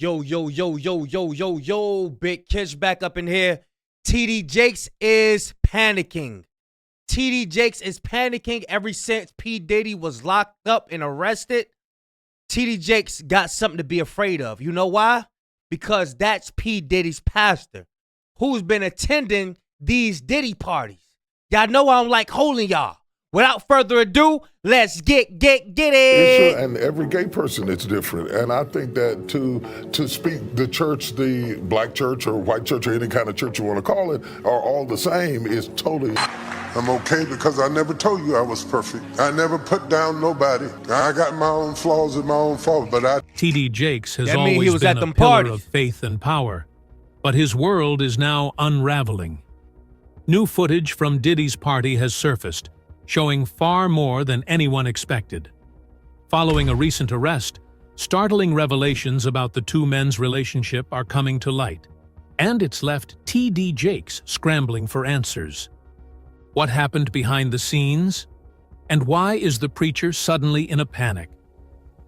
Yo, yo, yo, yo, yo, yo, yo, Big Kish back up in here. TD Jakes is panicking. TD Jakes is panicking ever since P. Diddy was locked up and arrested. TD Jakes got something to be afraid of. You know why? Because that's P. Diddy's pastor, who's been attending these Diddy parties. Y'all know I don't like holding y'all. Without further ado, let's get it. And every gay person is different. And I think that to speak the church, the black church or white church or any kind of church you want to call it, are all the same is totally... I'm okay because I never told you I was perfect. I never put down nobody. I got my own flaws and my own faults, but TD Jakes has always been a pillar of faith and power, but his world is now unraveling. New footage from Diddy's party has surfaced, showing far more than anyone expected. Following a recent arrest, startling revelations about the two men's relationship are coming to light, and it's left TD Jakes scrambling for answers. What happened behind the scenes? And why is the preacher suddenly in a panic?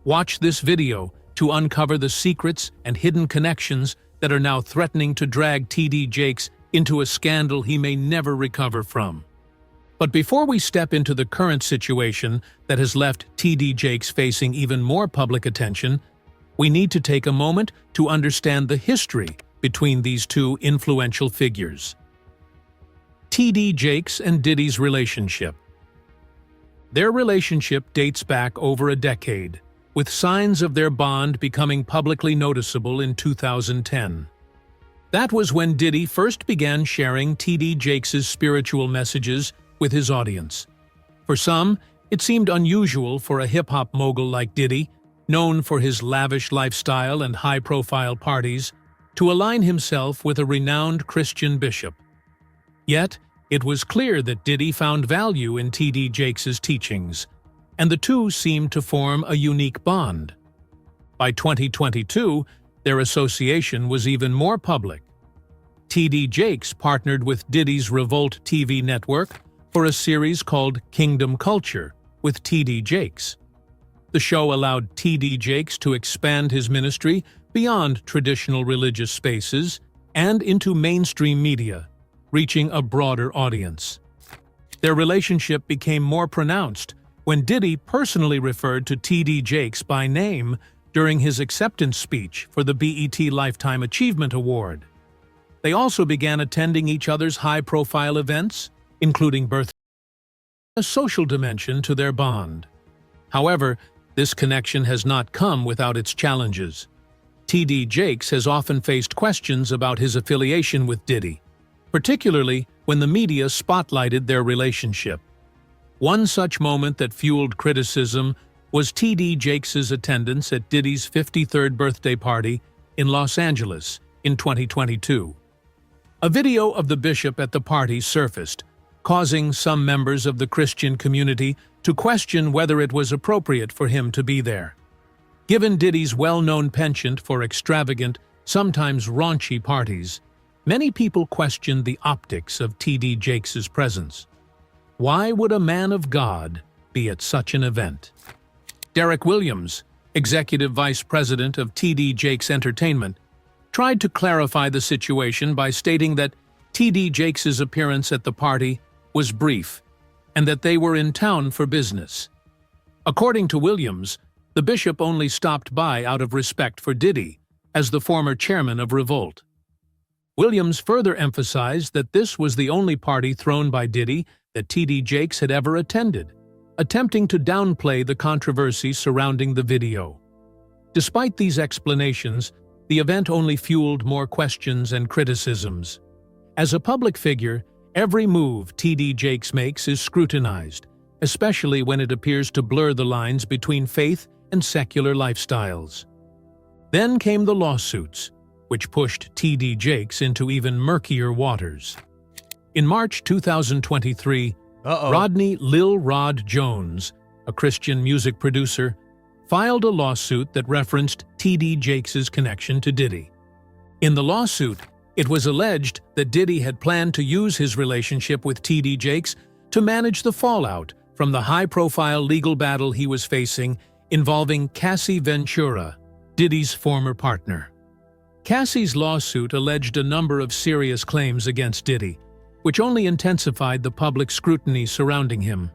Watch this video to uncover the secrets and hidden connections that are now threatening to drag TD Jakes into a scandal he may never recover from. But before we step into the current situation that has left TD Jakes facing even more public attention, we need to take a moment to understand the history between these two influential figures. TD Jakes and Diddy's relationship. Their relationship dates back over a decade, with signs of their bond becoming publicly noticeable in 2010. That was when Diddy first began sharing TD Jakes' spiritual messages with his audience. For some, it seemed unusual for a hip-hop mogul like Diddy, known for his lavish lifestyle and high-profile parties, to align himself with a renowned Christian bishop. Yet, it was clear that Diddy found value in TD Jakes' teachings, and the two seemed to form a unique bond. By 2022, their association was even more public. TD Jakes partnered with Diddy's Revolt TV network for a series called Kingdom Culture with TD Jakes. The show allowed TD Jakes to expand his ministry beyond traditional religious spaces and into mainstream media, reaching a broader audience. Their relationship became more pronounced when Diddy personally referred to TD Jakes by name during his acceptance speech for the BET Lifetime Achievement Award. They also began attending each other's high-profile events, including birthdays, a social dimension to their bond. However, this connection has not come without its challenges. TD Jakes has often faced questions about his affiliation with Diddy, particularly when the media spotlighted their relationship. One such moment that fueled criticism was TD Jakes' attendance at Diddy's 53rd birthday party in Los Angeles in 2022. A video of the bishop at the party surfaced, causing some members of the Christian community to question whether it was appropriate for him to be there. Given Diddy's well-known penchant for extravagant, sometimes raunchy parties, many people questioned the optics of TD Jakes' presence. Why would a man of God be at such an event? Derek Williams, executive vice president of TD Jakes Entertainment, tried to clarify the situation by stating that TD Jakes' appearance at the party was brief and that they were in town for business. According to Williams, the bishop only stopped by out of respect for Diddy, as the former chairman of Revolt. Williams further emphasized that this was the only party thrown by Diddy that TD Jakes had ever attended, attempting to downplay the controversy surrounding the video. Despite these explanations, the event only fueled more questions and criticisms. As a public figure, every move TD Jakes makes is scrutinized, especially when it appears to blur the lines between faith and secular lifestyles. Then came the lawsuits, which pushed TD Jakes into even murkier waters. In March 2023, Rodney Lil Rod Jones, a Christian music producer, filed a lawsuit that referenced TD Jakes' connection to Diddy. In the lawsuit, it was alleged that Diddy had planned to use his relationship with TD Jakes to manage the fallout from the high-profile legal battle he was facing involving Cassie Ventura, Diddy's former partner. Cassie's lawsuit alleged a number of serious claims against Diddy, which only intensified the public scrutiny surrounding him.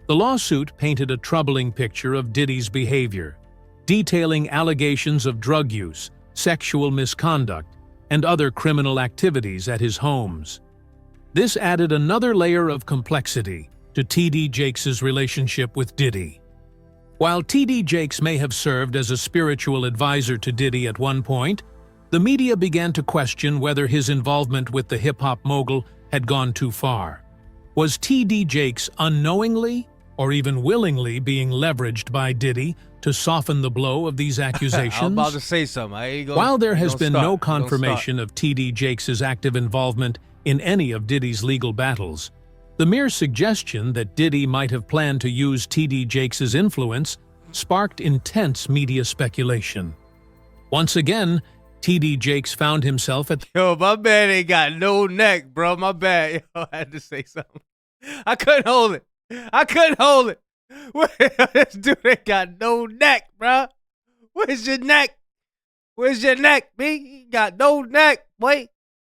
The lawsuit painted a troubling picture of Diddy's behavior, detailing allegations of drug use, sexual misconduct, and other criminal activities at his homes. This added another layer of complexity to T.D. Jakes' relationship with Diddy. While T.D. Jakes may have served as a spiritual advisor to Diddy at one point, the media began to question whether his involvement with the hip-hop mogul had gone too far. Was T.D. Jakes unknowingly or even willingly being leveraged by Diddy to soften the blow of these accusations? I was about to say something. While there has been no confirmation of T.D. Jakes' active involvement in any of Diddy's legal battles, the mere suggestion that Diddy might have planned to use T.D. Jakes' influence sparked intense media speculation. Once again, T.D. Jakes found himself at Yo, my man ain't got no neck, bro. My bad. Yo, I had to say something. I couldn't hold it. This dude ain't got no neck, bro. Where's your neck? Where's your neck, B? He got no neck, boy.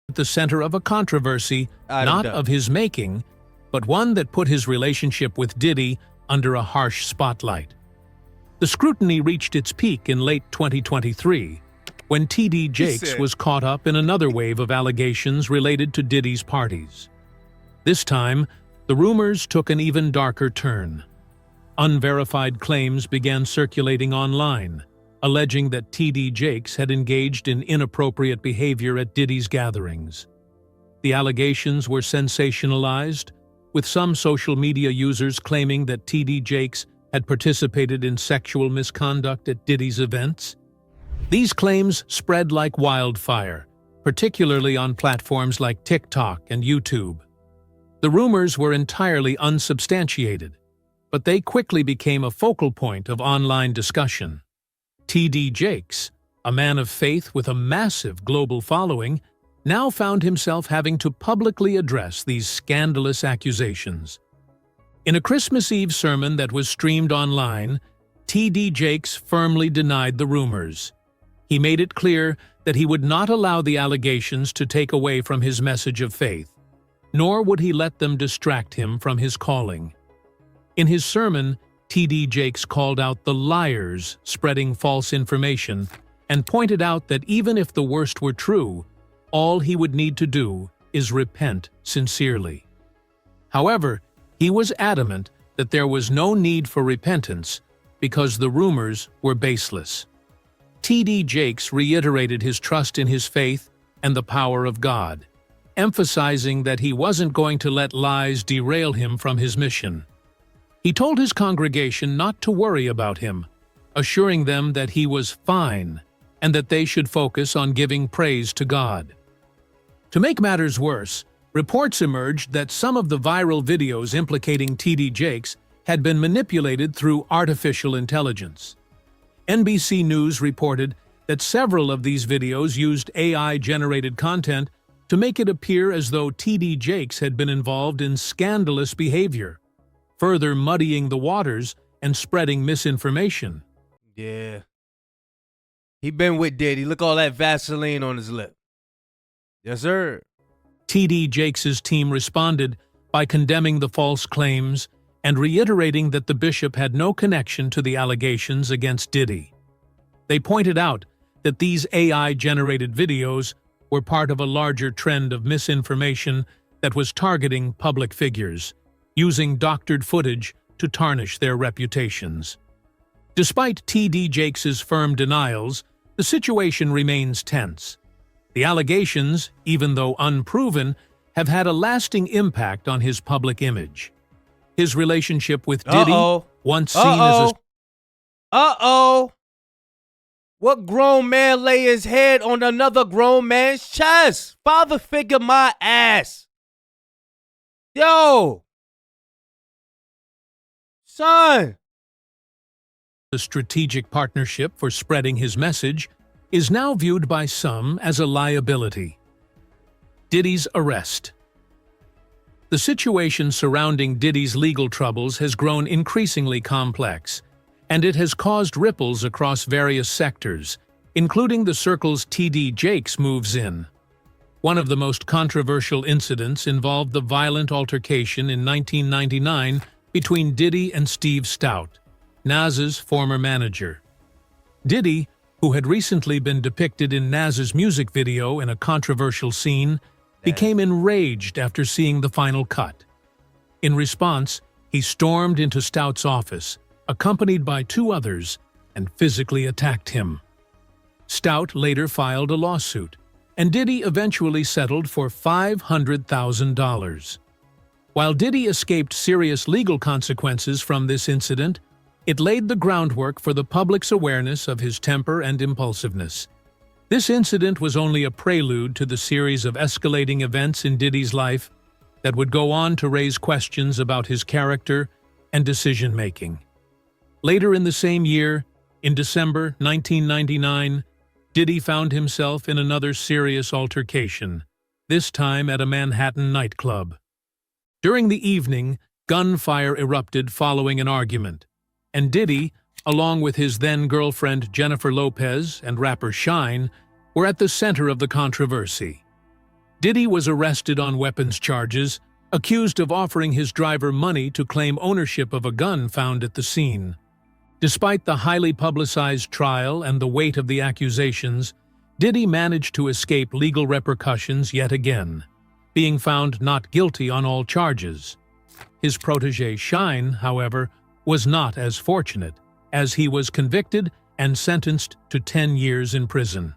At the center of a controversy, not of his making, but one that put his relationship with Diddy under a harsh spotlight. The scrutiny reached its peak in late 2023, when T.D. Jakes was caught up in another wave of allegations related to Diddy's parties. This time, the rumors took an even darker turn. Unverified claims began circulating online, alleging that T.D. Jakes had engaged in inappropriate behavior at Diddy's gatherings. The allegations were sensationalized, with some social media users claiming that T.D. Jakes had participated in sexual misconduct at Diddy's events. These claims spread like wildfire, particularly on platforms like TikTok and YouTube. The rumors were entirely unsubstantiated, but they quickly became a focal point of online discussion. T.D. Jakes, a man of faith with a massive global following, now found himself having to publicly address these scandalous accusations. In a Christmas Eve sermon that was streamed online, T.D. Jakes firmly denied the rumors. He made it clear that he would not allow the allegations to take away from his message of faith, nor would he let them distract him from his calling. In his sermon, T.D. Jakes called out the liars spreading false information and pointed out that even if the worst were true, all he would need to do is repent sincerely. However, he was adamant that there was no need for repentance because the rumors were baseless. T.D. Jakes reiterated his trust in his faith and the power of God, emphasizing that he wasn't going to let lies derail him from his mission. He told his congregation not to worry about him, assuring them that he was fine and that they should focus on giving praise to God. To make matters worse, reports emerged that some of the viral videos implicating T.D. Jakes had been manipulated through artificial intelligence. NBC News reported that several of these videos used AI-generated content to make it appear as though T.D. Jakes had been involved in scandalous behavior, further muddying the waters and spreading misinformation. Yeah. He been with Diddy. Look all that Vaseline on his lip. Yes, sir. T.D. Jakes' team responded by condemning the false claims and reiterating that the bishop had no connection to the allegations against Diddy. They pointed out that these AI-generated videos were part of a larger trend of misinformation that was targeting public figures, using doctored footage to tarnish their reputations. Despite T.D. Jakes' firm denials, the situation remains tense. The allegations, even though unproven, have had a lasting impact on his public image. His relationship with Diddy, once seen as a... What grown man lay his head on another grown man's chest? Father figure my ass. Yo. Son. The strategic partnership for spreading his message is now viewed by some as a liability. Diddy's arrest. The situation surrounding Diddy's legal troubles has grown increasingly complex, and it has caused ripples across various sectors, including the circle's T.D. Jakes moves in. One of the most controversial incidents involved the violent altercation in 1999 between Diddy and Steve Stoute, Nas's former manager. Diddy, who had recently been depicted in Nas's music video in a controversial scene, became enraged after seeing the final cut. In response, he stormed into Stoute's office, accompanied by two others, and physically attacked him. Stoute later filed a lawsuit, and Diddy eventually settled for $500,000. While Diddy escaped serious legal consequences from this incident, it laid the groundwork for the public's awareness of his temper and impulsiveness. This incident was only a prelude to the series of escalating events in Diddy's life that would go on to raise questions about his character and decision-making. Later in the same year, in December 1999, Diddy found himself in another serious altercation, this time at a Manhattan nightclub. During the evening, gunfire erupted following an argument, and Diddy, along with his then-girlfriend Jennifer Lopez and rapper Shine, were at the center of the controversy. Diddy was arrested on weapons charges, accused of offering his driver money to claim ownership of a gun found at the scene. Despite the highly publicized trial and the weight of the accusations, Diddy managed to escape legal repercussions yet again, being found not guilty on all charges. His protege Shine, however, was not as fortunate, as he was convicted and sentenced to 10 years in prison.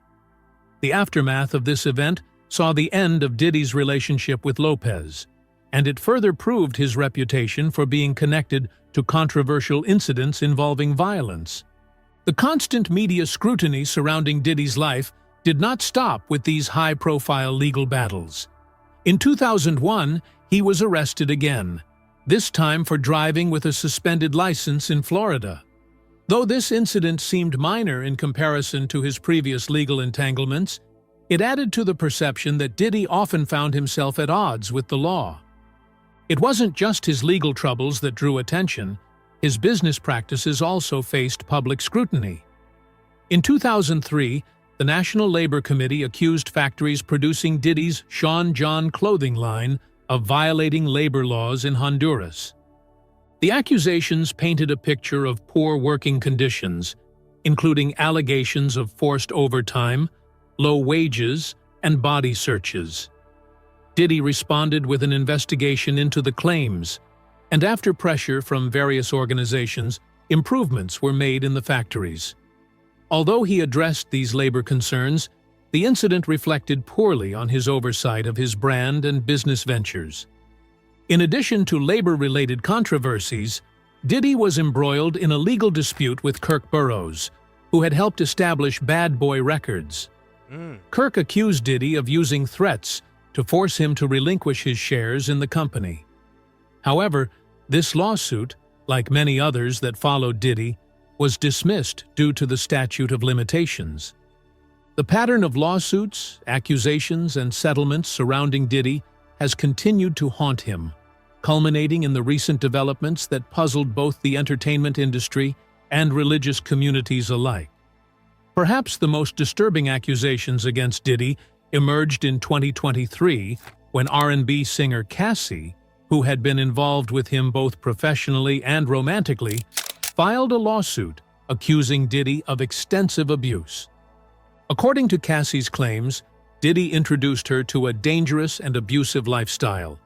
The aftermath of this event saw the end of Diddy's relationship with Lopez, and it further proved his reputation for being connected to controversial incidents involving violence. The constant media scrutiny surrounding Diddy's life did not stop with these high-profile legal battles. In 2001, he was arrested again, this time for driving with a suspended license in Florida. Though this incident seemed minor in comparison to his previous legal entanglements, it added to the perception that Diddy often found himself at odds with the law. It wasn't just his legal troubles that drew attention. His business practices also faced public scrutiny. In 2003, the National Labor Committee accused factories producing Diddy's Sean John clothing line of violating labor laws in Honduras. The accusations painted a picture of poor working conditions, including allegations of forced overtime, low wages, and body searches. Diddy responded with an investigation into the claims, and after pressure from various organizations, improvements were made in the factories. Although he addressed these labor concerns, the incident reflected poorly on his oversight of his brand and business ventures. In addition to labor-related controversies, Diddy was embroiled in a legal dispute with Kirk Burroughs, who had helped establish Bad Boy Records. Kirk accused Diddy of using threats to force him to relinquish his shares in the company. However, this lawsuit, like many others that followed Diddy, was dismissed due to the statute of limitations. The pattern of lawsuits, accusations, and settlements surrounding Diddy has continued to haunt him, culminating in the recent developments that puzzled both the entertainment industry and religious communities alike. Perhaps the most disturbing accusations against Diddy emerged in 2023 when R&B singer Cassie, who had been involved with him both professionally and romantically, filed a lawsuit accusing Diddy of extensive abuse. According to Cassie's claims, Diddy introduced her to a dangerous and abusive lifestyle,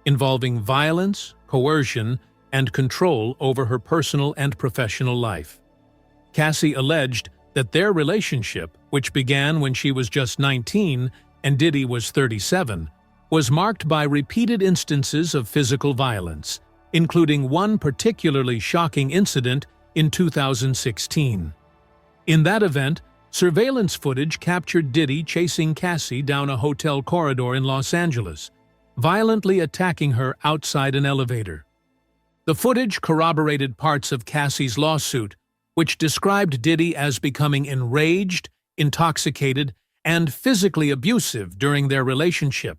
involving violence, coercion, and control over her personal and professional life. Cassie alleged that their relationship, which began when she was just 19 and Diddy was 37, was marked by repeated instances of physical violence, including one particularly shocking incident in 2016. In that event, surveillance footage captured Diddy chasing Cassie down a hotel corridor in Los Angeles, violently attacking her outside an elevator. The footage corroborated parts of Cassie's lawsuit, which described Diddy as becoming enraged, intoxicated, and physically abusive during their relationship.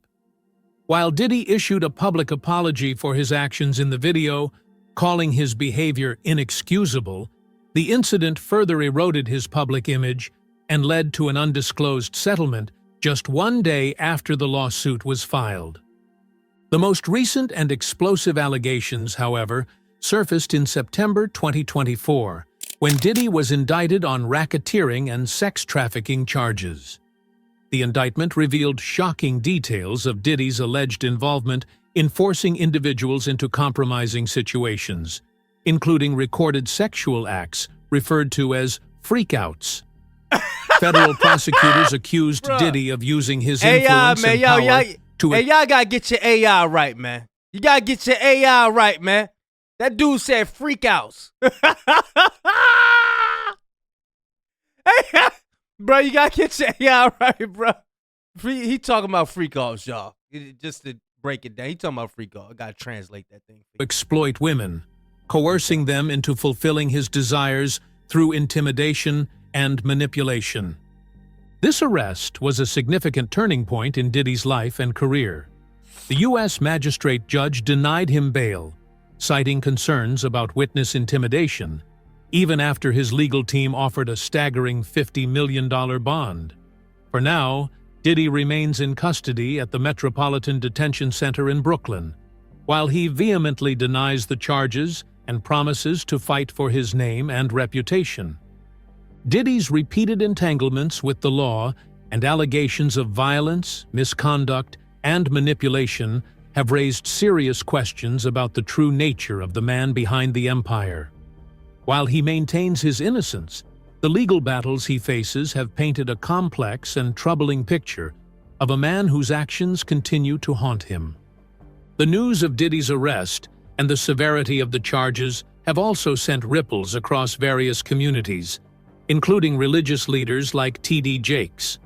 While Diddy issued a public apology for his actions in the video, calling his behavior inexcusable, the incident further eroded his public image and led to an undisclosed settlement just 1 day after the lawsuit was filed. The most recent and explosive allegations, however, surfaced in September 2024, when Diddy was indicted on racketeering and sex trafficking charges. The indictment revealed shocking details of Diddy's alleged involvement in forcing individuals into compromising situations, including recorded sexual acts referred to as freakouts. Federal prosecutors accused Diddy of using his influence and power to... Hey, y'all gotta get your AI right, man. You gotta get your AI right, man. That dude said freakouts. Hey, bro, you gotta get your AI right, bro. He talking about freakouts, y'all. Just to break it down, he talking about freakouts. I gotta translate that thing. Exploit women, coercing them into fulfilling his desires through intimidation and manipulation. This arrest was a significant turning point in Diddy's life and career. The U.S. magistrate judge denied him bail, citing concerns about witness intimidation, even after his legal team offered a staggering $50 million bond. For now, Diddy remains in custody at the Metropolitan Detention Center in Brooklyn, while he vehemently denies the charges and promises to fight for his name and reputation. Diddy's repeated entanglements with the law and allegations of violence, misconduct, and manipulation have raised serious questions about the true nature of the man behind the empire. While he maintains his innocence, the legal battles he faces have painted a complex and troubling picture of a man whose actions continue to haunt him. The news of Diddy's arrest and the severity of the charges have also sent ripples across various communities, including religious leaders like T.D. Jakes.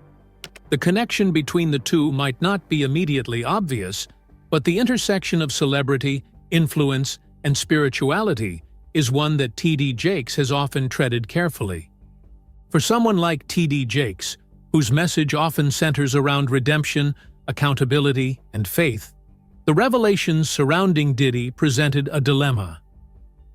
The connection between the two might not be immediately obvious, but the intersection of celebrity, influence, and spirituality is one that T.D. Jakes has often treaded carefully. For someone like T.D. Jakes, whose message often centers around redemption, accountability, and faith, the revelations surrounding Diddy presented a dilemma.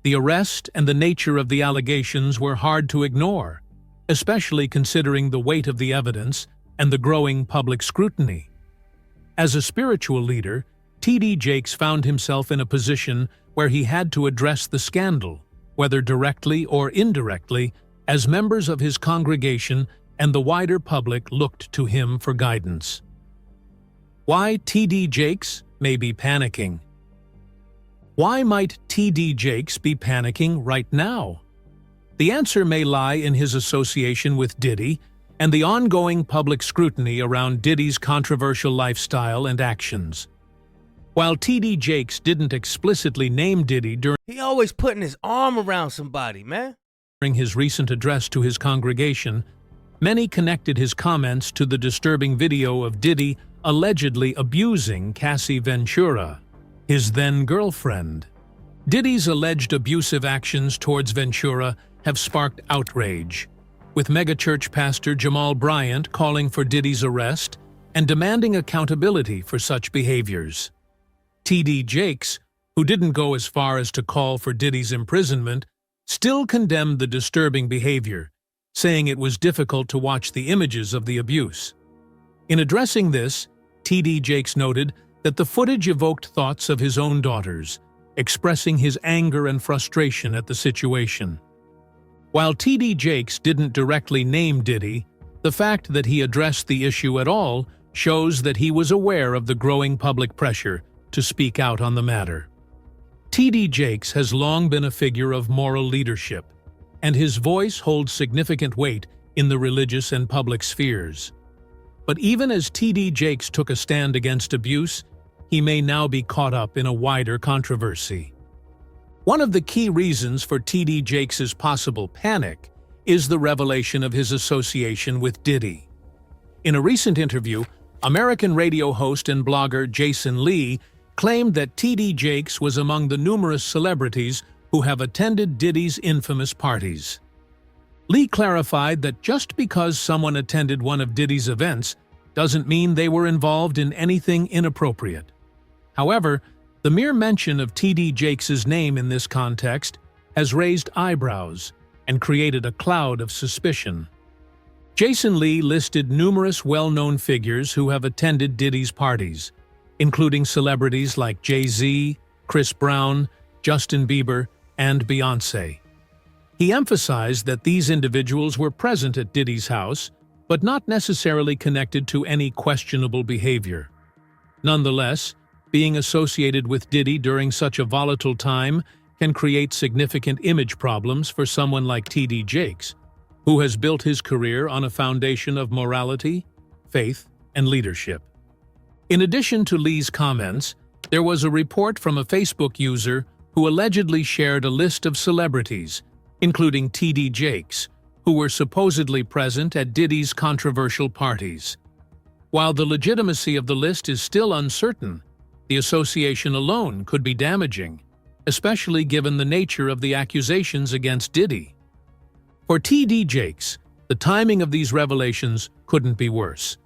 The arrest and the nature of the allegations were hard to ignore, especially considering the weight of the evidence and the growing public scrutiny. As a spiritual leader, T.D. Jakes found himself in a position where he had to address the scandal, whether directly or indirectly, as members of his congregation and the wider public looked to him for guidance. Why T.D. Jakes may be panicking. Why might T.D. Jakes be panicking right now? The answer may lie in his association with Diddy and the ongoing public scrutiny around Diddy's controversial lifestyle and actions. While T.D. Jakes didn't explicitly name Diddy during He always putting his arm around somebody, man. His recent address to his congregation, many connected his comments to the disturbing video of Diddy allegedly abusing Cassie Ventura, his then-girlfriend. Diddy's alleged abusive actions towards Ventura have sparked outrage, with megachurch pastor Jamal Bryant calling for Diddy's arrest and demanding accountability for such behaviors. T.D. Jakes, who didn't go as far as to call for Diddy's imprisonment, still condemned the disturbing behavior, saying it was difficult to watch the images of the abuse. In addressing this, T.D. Jakes noted that the footage evoked thoughts of his own daughters, expressing his anger and frustration at the situation. While T.D. Jakes didn't directly name Diddy, the fact that he addressed the issue at all shows that he was aware of the growing public pressure to speak out on the matter. T.D. Jakes has long been a figure of moral leadership, and his voice holds significant weight in the religious and public spheres. But even as T.D. Jakes took a stand against abuse, he may now be caught up in a wider controversy. One of the key reasons for T.D. Jakes' possible panic is the revelation of his association with Diddy. In a recent interview, American radio host and blogger Jason Lee claimed that T.D. Jakes was among the numerous celebrities who have attended Diddy's infamous parties. Lee clarified that just because someone attended one of Diddy's events doesn't mean they were involved in anything inappropriate. However, the mere mention of T.D. Jakes' name in this context has raised eyebrows and created a cloud of suspicion. Jason Lee listed numerous well-known figures who have attended Diddy's parties, including celebrities like Jay-Z, Chris Brown, Justin Bieber, and Beyoncé. He emphasized that these individuals were present at Diddy's house, but not necessarily connected to any questionable behavior. Nonetheless, being associated with Diddy during such a volatile time can create significant image problems for someone like T.D. Jakes, who has built his career on a foundation of morality, faith, and leadership. In addition to Lee's comments, there was a report from a Facebook user who allegedly shared a list of celebrities, including T.D. Jakes, who were supposedly present at Diddy's controversial parties. While the legitimacy of the list is still uncertain, the association alone could be damaging, especially given the nature of the accusations against Diddy. For T.D. Jakes, the timing of these revelations couldn't be worse.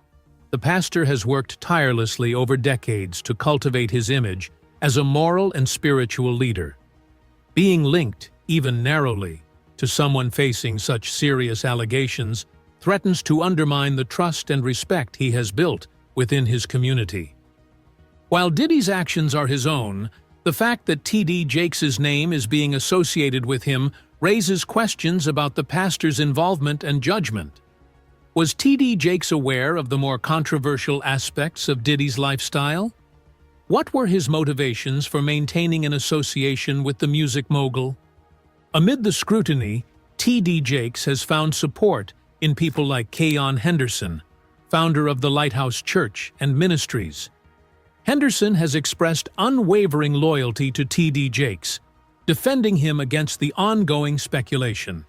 The pastor has worked tirelessly over decades to cultivate his image as a moral and spiritual leader. Being linked, even narrowly, to someone facing such serious allegations threatens to undermine the trust and respect he has built within his community. While Diddy's actions are his own, the fact that T.D. Jakes' name is being associated with him raises questions about the pastor's involvement and judgment. Was T.D. Jakes aware of the more controversial aspects of Diddy's lifestyle? What were his motivations for maintaining an association with the music mogul? Amid the scrutiny, T.D. Jakes has found support in people like Keon Henderson, founder of the Lighthouse Church and Ministries. Henderson has expressed unwavering loyalty to T.D. Jakes, defending him against the ongoing speculation.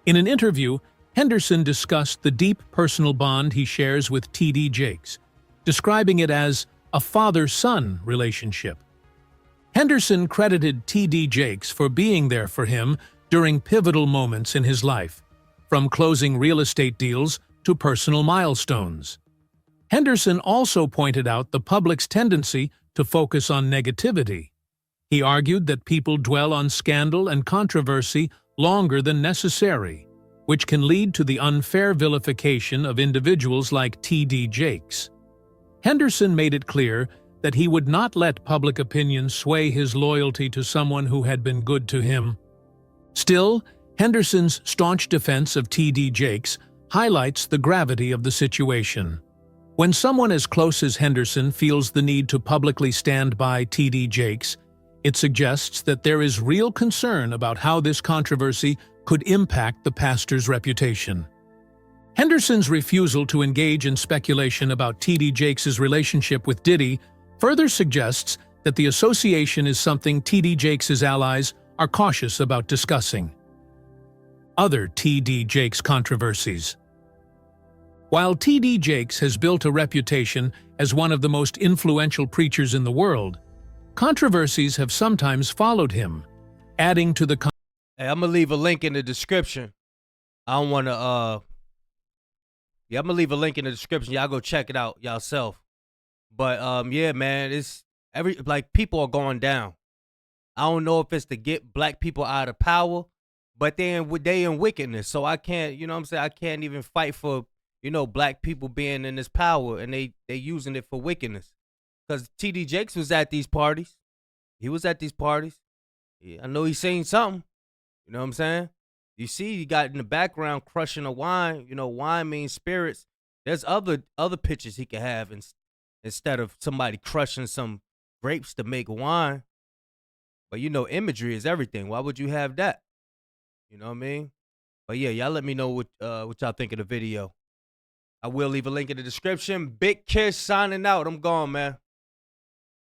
In an interview, Henderson discussed the deep personal bond he shares with T.D. Jakes, describing it as a father-son relationship. Henderson credited T.D. Jakes for being there for him during pivotal moments in his life, from closing real estate deals to personal milestones. Henderson also pointed out the public's tendency to focus on negativity. He argued that people dwell on scandal and controversy longer than necessary, which can lead to the unfair vilification of individuals like T.D. Jakes. Henderson made it clear that he would not let public opinion sway his loyalty to someone who had been good to him. Still, Henderson's staunch defense of T.D. Jakes highlights the gravity of the situation. When someone as close as Henderson feels the need to publicly stand by T.D. Jakes, it suggests that there is real concern about how this controversy could impact the pastor's reputation. Henderson's refusal to engage in speculation about T.D. Jakes' relationship with Diddy further suggests that the association is something T.D. Jakes' allies are cautious about discussing. Other T.D. Jakes controversies. While T.D. Jakes has built a reputation as one of the most influential preachers in the world, controversies have sometimes followed him, adding to the Hey, I'm gonna leave a link in the description. I don't want to, I'm gonna leave a link in the description. Y'all go check it out yourself. But, yeah, man, it's people are going down. I don't know if it's to get black people out of power, but they in wickedness. So I can't, you know what I'm saying? I can't even fight for, black people being in this power, and they using it for wickedness. Because T.D. Jakes was at these parties. He was at these parties. Yeah, I know he's seen something. You know what I'm saying? You see, he got in the background crushing a wine. Wine means spirits. There's other pictures he could have instead of somebody crushing some grapes to make wine. But imagery is everything. Why would you have that? You know what I mean? But yeah, y'all let me know what y'all think of the video. I will leave a link in the description. Big Kiss signing out. I'm gone, man.